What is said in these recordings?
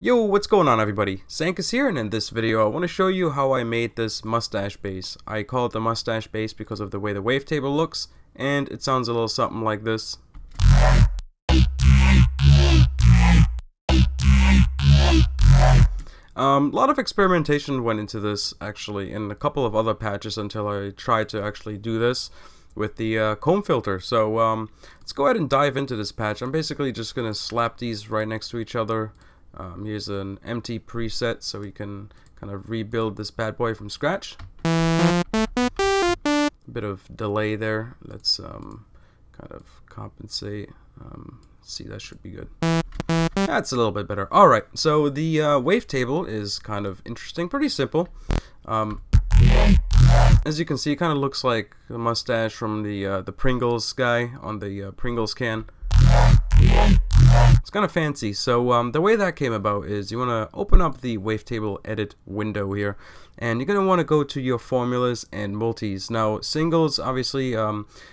Yo, what's going on everybody? Sankus here, and in this video I want to show you how I made this mustache bass. I call it the mustache bass because of the way the wavetable looks, and it sounds a little something like this. A lot of experimentation went into this actually in a couple of other patches until I tried to actually do this with the comb filter. So let's go ahead and dive into this patch. I'm basically just going to slap these right next to each other. Here's an empty preset so we can kind of rebuild this bad boy from scratch. A bit of delay there. Let's kind of compensate. See, that should be good. That's a little bit better. Alright, so the wavetable is kind of interesting, pretty simple. As you can see, it kind of looks like a mustache from the Pringles guy on the Pringles can. It's kind of fancy. So the way that came about is you want to open up the wavetable edit window here, and you're going to want to go to your formulas and multis. Now singles obviously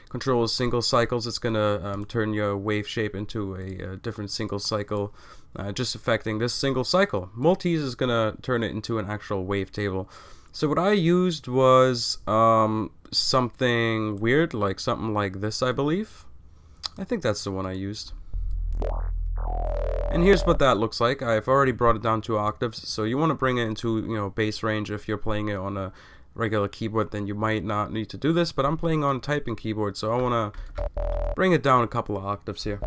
controls single cycles. It's going to turn your wave shape into a different single cycle, just affecting this single cycle. Multis is going to turn it into an actual wavetable. So what I used was something weird, like something like this, I believe. I think that's the one I used. And here's what that looks like. I've already brought it down 2 octaves, so you want to bring it into bass range. If you're playing it on a regular keyboard, then you might not need to do this, but I'm playing on typing keyboard, so I want to bring it down a couple of octaves here.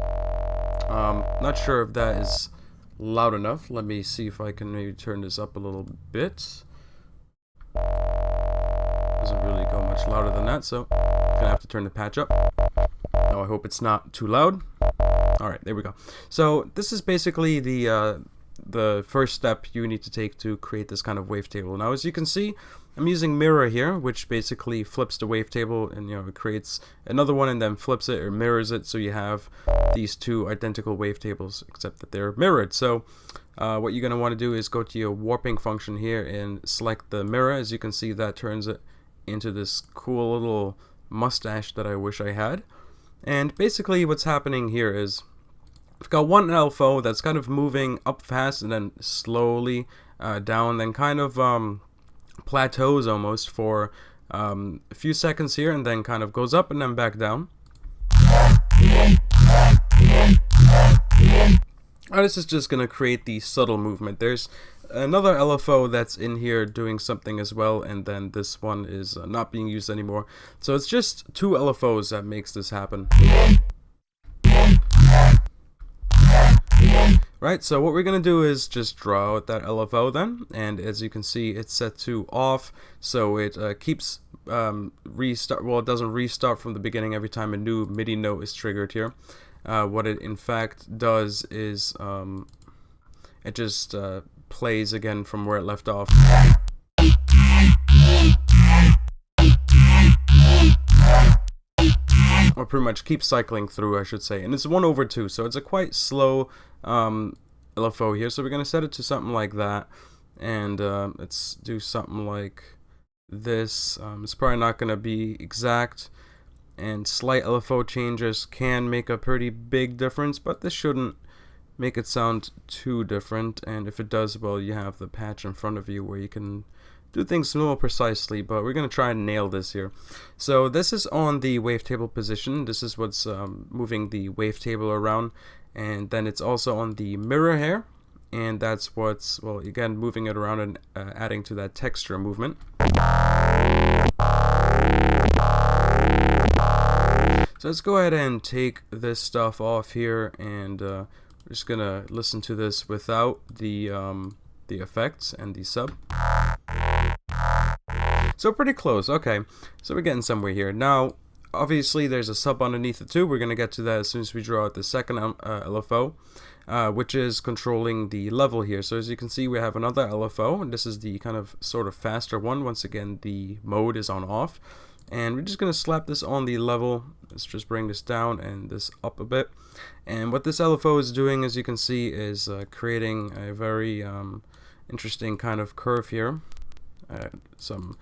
Not sure if that is loud enough. Let me see if I can maybe turn this up a little bit. Doesn't really go much louder than that, so I'm gonna have to turn the patch up. Now I hope it's not too loud. Alright, there we go. So this is basically the first step you need to take to create this kind of wavetable. Now as you can see, I'm using mirror here, which basically flips the wavetable, and it creates another one and then flips it or mirrors it, so you have these 2 identical wavetables except that they're mirrored. So what you're going to want to do is go to your warping function here and select the mirror. As you can see, that turns it into this cool little mustache that I wish I had. And basically what's happening here is I've got one LFO that's kind of moving up fast and then slowly down, then kind of plateaus almost for a few seconds here, and then kind of goes up and then back down. This is just going to create the subtle movement. There's another LFO that's in here doing something as well, and then this one is not being used anymore. So it's just 2 LFOs that makes this happen. Right, so what we're going to do is just draw out that LFO then, and as you can see, it's set to off, so it keeps restart. Well, it doesn't restart from the beginning every time a new MIDI note is triggered here. What it in fact does is it just plays again from where it left off. Or pretty much keeps cycling through, I should say. And it's 1/2, so it's a quite slow LFO here. So we're going to set it to something like that. And let's do something like this. It's probably not going to be exact. And slight LFO changes can make a pretty big difference, but this shouldn't make it sound too different. And if it does, well, you have the patch in front of you where you can do things more precisely, but we're going to try and nail this here. So this is on the wavetable position. This is what's moving the wavetable around, and then it's also on the mirror here, and that's what's, well, again, moving it around and adding to that texture movement. So let's go ahead and take this stuff off here, and we're just gonna listen to this without the effects and the sub. So pretty close. Okay, so we're getting somewhere here. Now, obviously, there's a sub underneath it too. We're gonna get to that as soon as we draw out the second LFO, which is controlling the level here. So as you can see, we have another LFO, and this is the kind of sort of faster one. Once again, the mode is on off. And we're just going to slap this on the level. Let's just bring this down and this up a bit. And what this LFO is doing, as you can see, is creating a very interesting kind of curve here. Some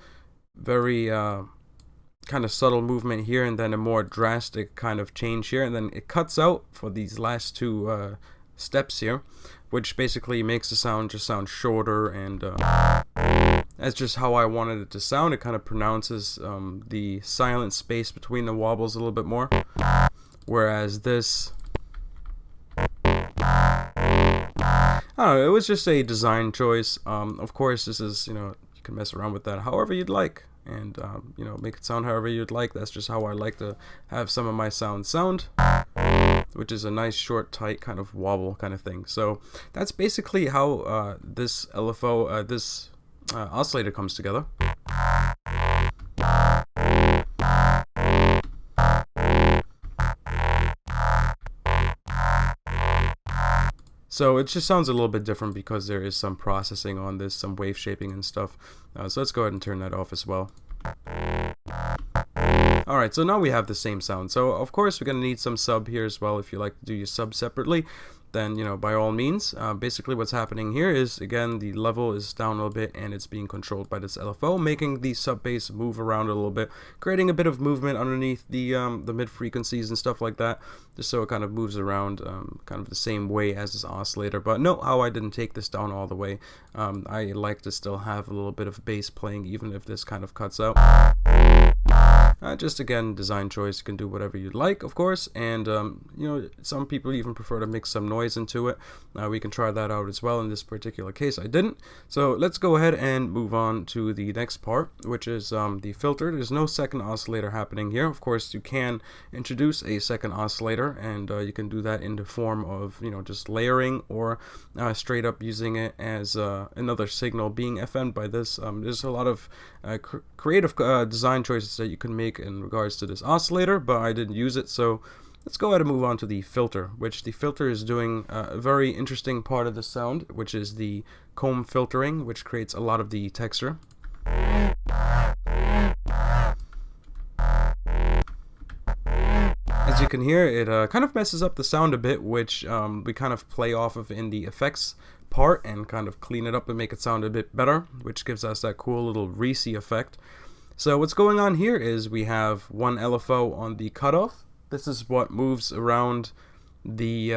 very kind of subtle movement here, and then a more drastic kind of change here. And then it cuts out for these last 2 steps here, which basically makes the sound just sound shorter, and that's just how I wanted it to sound. It kind of pronounces the silent space between the wobbles a little bit more, whereas this, I don't know, it was just a design choice. Of course, this is, you can mess around with that however you'd like, and make it sound however you'd like. That's just how I like to have some of my sound, which is a nice short, tight kind of wobble kind of thing. So that's basically how this LFO, this oscillator comes together. So it just sounds a little bit different because there is some processing on this, some wave shaping and stuff. So let's go ahead and turn that off as well. Alright, so now we have the same sound. So of course we're going to need some sub here as well. If you like to do your sub separately, then by all means. Basically what's happening here is, again, the level is down a little bit and it's being controlled by this LFO, making the sub bass move around a little bit, creating a bit of movement underneath the mid frequencies and stuff like that, just so it kind of moves around kind of the same way as this oscillator. But note how I didn't take this down all the way. I like to still have a little bit of bass playing even if this kind of cuts out. Just again, design choice. You can do whatever you'd like, of course, and some people even prefer to mix some noise into it. We can try that out as well. In this particular case, I didn't. So let's go ahead and move on to the next part, which is the filter. There's no second oscillator happening here. Of course, you can introduce a second oscillator, and you can do that in the form of just layering, or straight up using it as another signal being FN'd by this. There's a lot of creative design choices that you can make in regards to this oscillator, but I didn't use it. So let's go ahead and move on to the filter, which the filter is doing a very interesting part of the sound, which is the comb filtering, which creates a lot of the texture. As you can hear, it kind of messes up the sound a bit, which we kind of play off of in the effects part and kind of clean it up and make it sound a bit better, which gives us that cool little Reese effect. So what's going on here is we have one LFO on the cutoff. This is what moves around the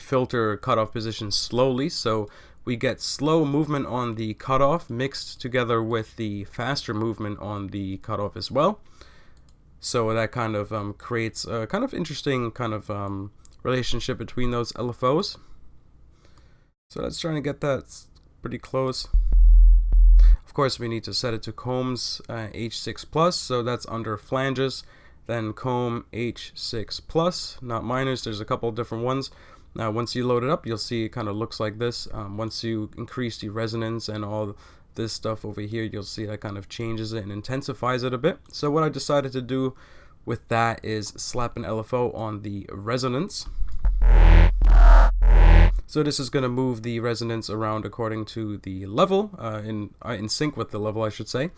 filter cutoff position slowly. So we get slow movement on the cutoff mixed together with the faster movement on the cutoff as well. So that kind of creates a kind of interesting kind of relationship between those LFOs. So let's try to get that pretty close. Of course, we need to set it to combs H6 plus, so that's under flanges. Then comb H6 plus, not minors. There's a couple different ones. Now, once you load it up, you'll see it kind of looks like this. Once you increase the resonance and all this stuff over here, you'll see that kind of changes it and intensifies it a bit. So what I decided to do with that is slap an LFO on the resonance. So this is going to move the resonance around according to the level, in sync with the level, I should say.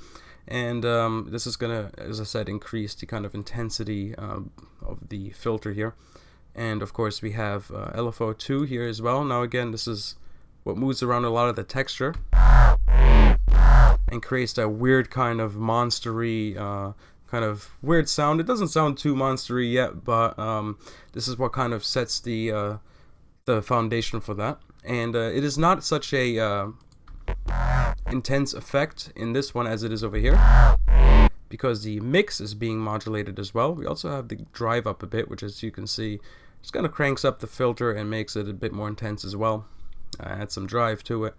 And this is going to, as I said, increase the kind of intensity of the filter here. And of course we have LFO 2 here as well. Now again, this is what moves around a lot of the texture and creates that weird kind of monstery, kind of weird sound. It doesn't sound too monstery yet, but this is what kind of sets the foundation for that. And it is not such a intense effect in this one as it is over here, because the mix is being modulated as well. We also have the drive up a bit, which, as you can see, just kind of cranks up the filter and makes it a bit more intense as well. Add some drive to it.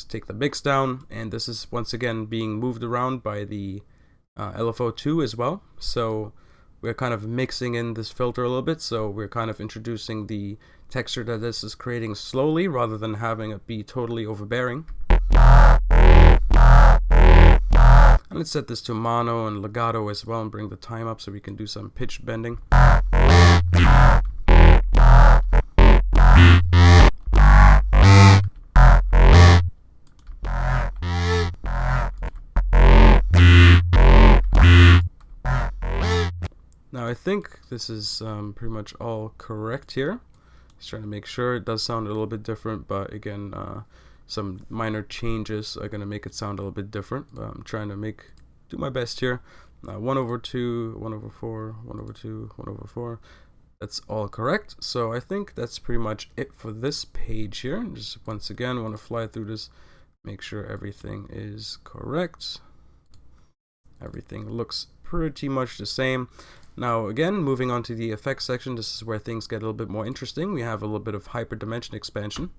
Take the mix down, and this is once again being moved around by the LFO2 as well. So we're kind of mixing in this filter a little bit, so we're kind of introducing the texture that this is creating slowly rather than having it be totally overbearing. And let's set this to mono and legato as well and bring the time up so we can do some pitch bending. Now I think this is pretty much all correct here. Just trying to make sure. It does sound a little bit different, but again, some minor changes are going to make it sound a little bit different. I'm trying to do my best here. 1/2, 1/4, 1/2, 1/4. That's all correct. So I think that's pretty much it for this page here. Just once again, want to fly through this, make sure everything is correct. Everything looks pretty much the same. Now again, moving on to the effects section, this is where things get a little bit more interesting. We have a little bit of Hyperdimension Expansion.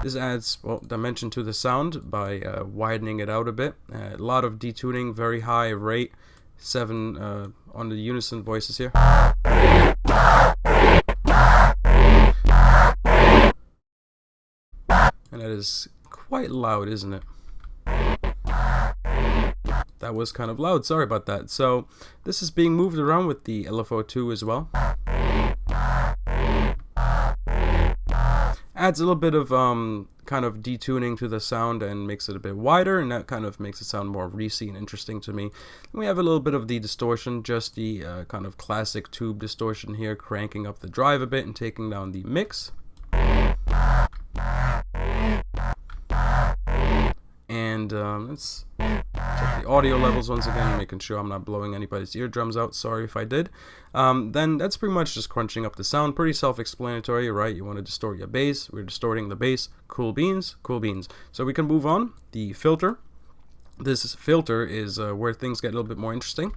This adds, well, dimension to the sound by widening it out a bit. A lot of detuning, very high rate, 7 on the unison voices here. And that is quite loud, isn't it? That was kind of loud, sorry about that. So this is being moved around with the LFO2 as well. Adds a little bit of kind of detuning to the sound and makes it a bit wider, and that kind of makes it sound more Reese and interesting to me. And we have a little bit of the distortion, just the kind of classic tube distortion here, cranking up the drive a bit and taking down the mix. And let's check the audio levels once again, making sure I'm not blowing anybody's eardrums out. Sorry if I did. Then that's pretty much just crunching up the sound. Pretty self-explanatory, right? You want to distort your bass. We're distorting the bass. Cool beans, cool beans. So we can move on. The filter. This filter is where things get a little bit more interesting.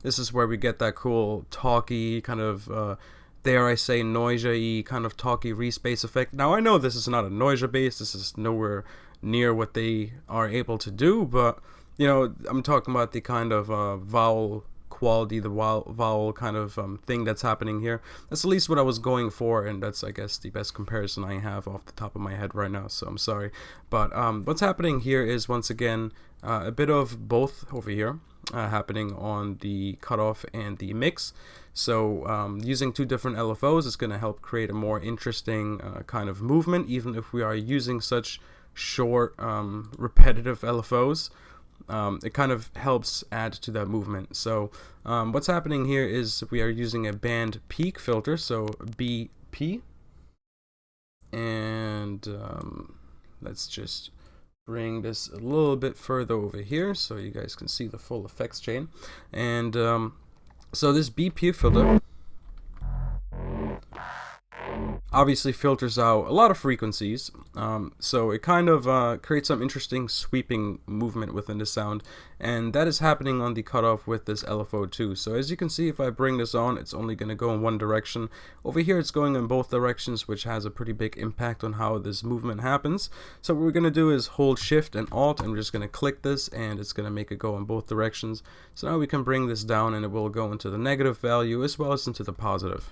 This is where we get that cool talky kind of dare I say noisia-y kind of talky Reese bass effect. Now I know this is not a noisia bass, this is nowhere near what they are able to do, but you know, I'm talking about the kind of vowel quality, the vowel kind of thing that's happening here. That's at least what I was going for, and that's, I guess, the best comparison I have off the top of my head right now, so I'm sorry. But what's happening here is, once again, a bit of both over here happening on the cutoff and the mix. So using 2 different LFOs is going to help create a more interesting kind of movement, even if we are using such short repetitive LFOs. It kind of helps add to that movement. So what's happening here is we are using a band peak filter, so BP, and let's just bring this a little bit further over here so you guys can see the full effects chain. And so this BP filter obviously filters out a lot of frequencies, so it kind of creates some interesting sweeping movement within the sound, and that is happening on the cutoff with this LFO2. So as you can see, if I bring this on, it's only going to go in one direction. Over here it's going in both directions, which has a pretty big impact on how this movement happens. So what we're going to do is hold Shift and Alt, and we're just going to click this, and it's going to make it go in both directions. So now we can bring this down, and it will go into the negative value as well as into the positive.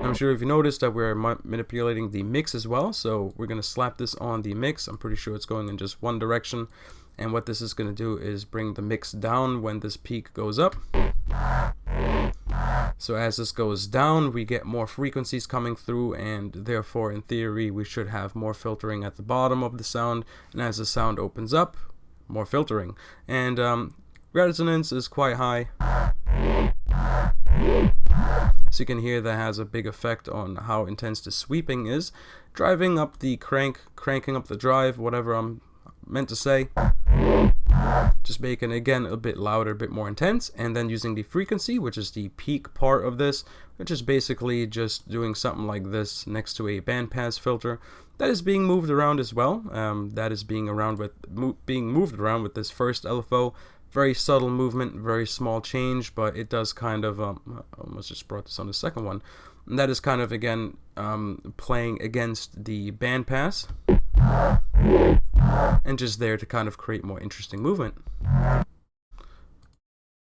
I'm sure if you noticed that we're manipulating the mix as well, so we're going to slap this on the mix. I'm pretty sure it's going in just one direction, and what this is going to do is bring the mix down when this peak goes up. So as this goes down, we get more frequencies coming through, and therefore in theory we should have more filtering at the bottom of the sound, and as the sound opens up, more filtering, and resonance is quite high. So you can hear that has a big effect on how intense the sweeping is, driving up the cranking up the drive, whatever I'm meant to say. Just making it again a bit louder, a bit more intense, and then using the frequency, which is the peak part of this, which is basically just doing something like this next to a bandpass filter. That is being moved around as well. That is being moved around with this first LFO. Very subtle movement, very small change, but it does kind of, I almost just brought this on the second one, and that is kind of, again, playing against the bandpass, and just there to kind of create more interesting movement.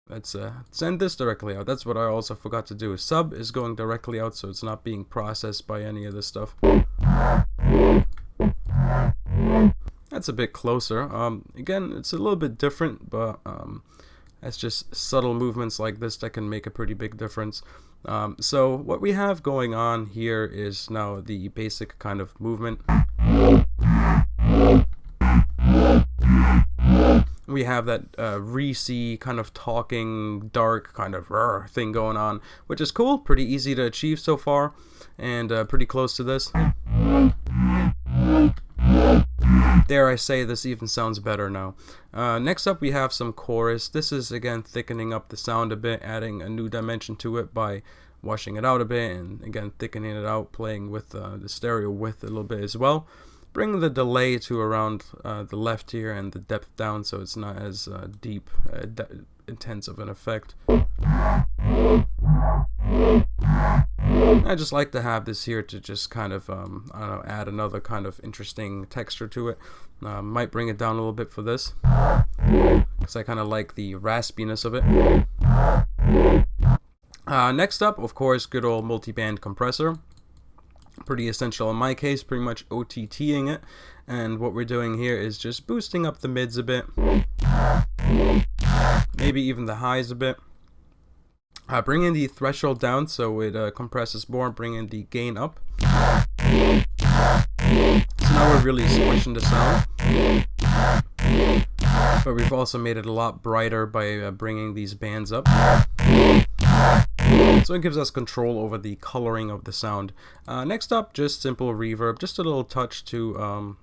Let's send this directly out. That's what I also forgot to do. Sub is going directly out, so it's not being processed by any of this stuff. That's a bit closer. Again, it's a little bit different, but it's just subtle movements like this that can make a pretty big difference. So what we have going on here is now the basic kind of movement. We have that Reese kind of talking, dark kind of thing going on, which is cool, pretty easy to achieve so far, and pretty close to this. dare I say, this even sounds better now. Next up we have some chorus. This is again thickening up the sound a bit, adding a new dimension to it by washing it out a bit, and again thickening it out, playing with the stereo width a little bit as well. Bring the delay to around the left here and the depth down so it's not as deep, intense of an effect. I just like to have this here to just kind of, I don't know, add another kind of interesting texture to it. Might bring it down a little bit for this, because I kind of like the raspiness of it. Next up, of course, good old multiband compressor. Pretty essential in my case, pretty much OTTing it. And what we're doing here is just boosting up the mids a bit. Maybe even the highs a bit. Bringing the threshold down so it compresses more, bringing the gain up. So now we're really squishing the sound. But we've also made it a lot brighter by bringing these bands up. So it gives us control over the coloring of the sound. Next up, just simple reverb, just a little touch to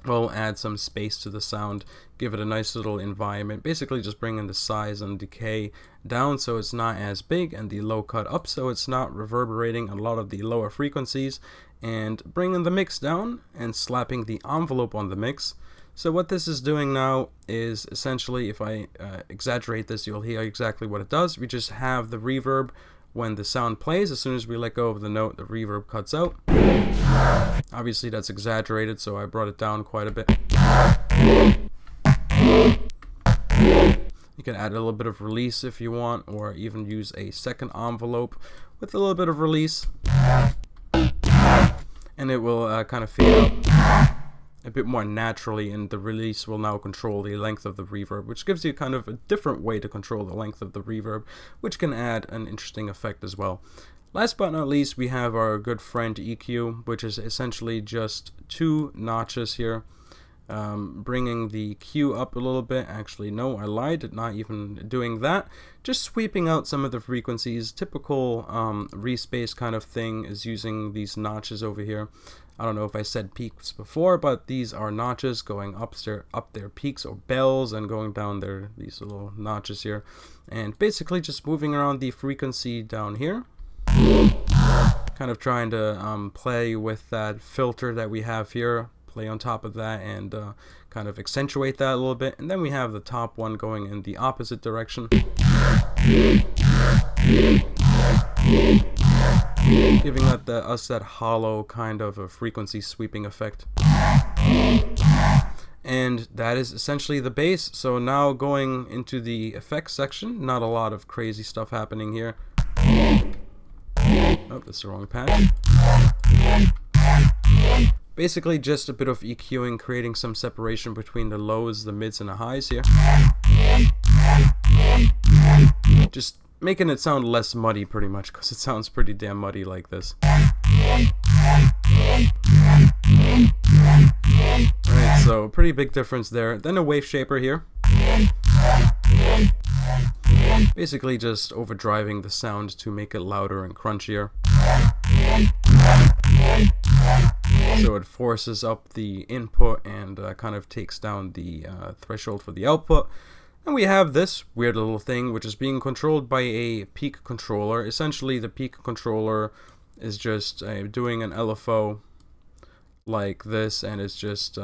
well, add some space to the sound, give it a nice little environment. Basically just bringing the size and decay down so it's not as big, and the low cut up so it's not reverberating a lot of the lower frequencies, and bringing the mix down and slapping the envelope on the mix. So what this is doing now is essentially, if I exaggerate this, you'll hear exactly what it does. We just have the reverb when the sound plays. As soon as we let go of the note, the reverb cuts out. Obviously that's exaggerated, so I brought it down quite a bit. You can add a little bit of release if you want, or even use a second envelope with a little bit of release, and it will kind of fade out a bit more naturally, and the release will now control the length of the reverb, which gives you kind of a different way to control the length of the reverb, which can add an interesting effect as well. Last but not least, we have our good friend EQ, which is essentially just 2 notches here, bringing the Q up a little bit. Actually, no, I lied, not even doing that. Just sweeping out some of the frequencies. Typical Reese bass kind of thing is using these notches over here. I don't know if I said peaks before, but these are notches going up their peaks or bells, and going down these little notches here, and basically just moving around the frequency down here, kind of trying to play with that filter that we have here, play on top of that, and kind of accentuate that a little bit. And then we have the top one going in the opposite direction, giving us that hollow kind of a frequency sweeping effect. And that is essentially the bass. So now going into the effects section, not a lot of crazy stuff happening here. Oh, that's the wrong patch. Basically just a bit of EQing, creating some separation between the lows, the mids, and the highs here. Just making it sound less muddy pretty much, because it sounds pretty damn muddy like this. Alright, so pretty big difference there. Then a wave shaper here. Basically just overdriving the sound to make it louder and crunchier. So it forces up the input and kind of takes down the threshold for the output. And we have this weird little thing which is being controlled by a peak controller. Essentially the peak controller is just doing an LFO like this, and it's just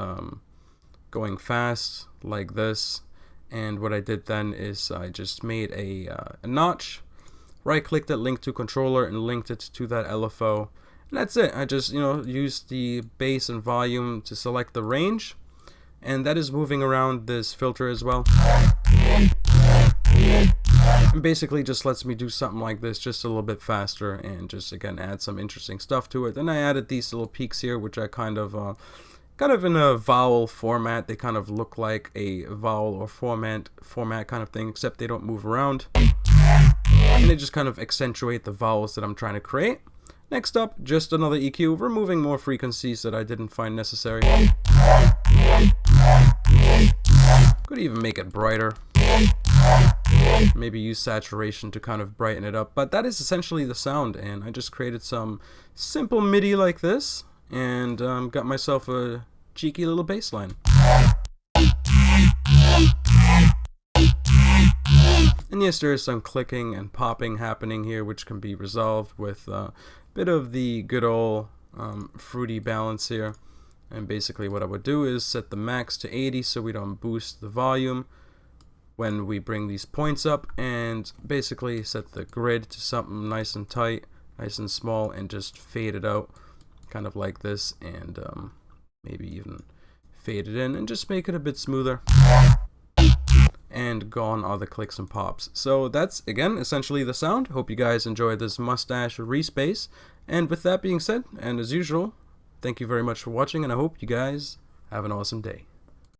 going fast like this. And what I did then is I just made a notch, right clicked it, linked to controller, and linked it to that LFO. And that's it. I just, used the bass and volume to select the range, and that is moving around this filter as well. And basically just lets me do something like this just a little bit faster, and just again add some interesting stuff to it. Then I added these little peaks here, which I kind of in a vowel format. They kind of look like a vowel or format kind of thing, except they don't move around, and they just kind of accentuate the vowels that I'm trying to create. Next up, just another EQ, removing more frequencies that I didn't find necessary. Could even make it brighter. Maybe use saturation to kind of brighten it up. But that is essentially the sound, and I just created some simple MIDI like this, and got myself a cheeky little bass line. And yes, there is some clicking and popping happening here, which can be resolved with a bit of the good old fruity balance here. And basically what I would do is set the max to 80 so we don't boost the volume when we bring these points up, and basically set the grid to something nice and tight, nice and small, and just fade it out kind of like this, and maybe even fade it in and just make it a bit smoother. And gone are the clicks and pops. So that's, again, essentially the sound. Hope you guys enjoyed this Mustache Reese bass. And with that being said, and as usual, thank you very much for watching, and I hope you guys have an awesome day.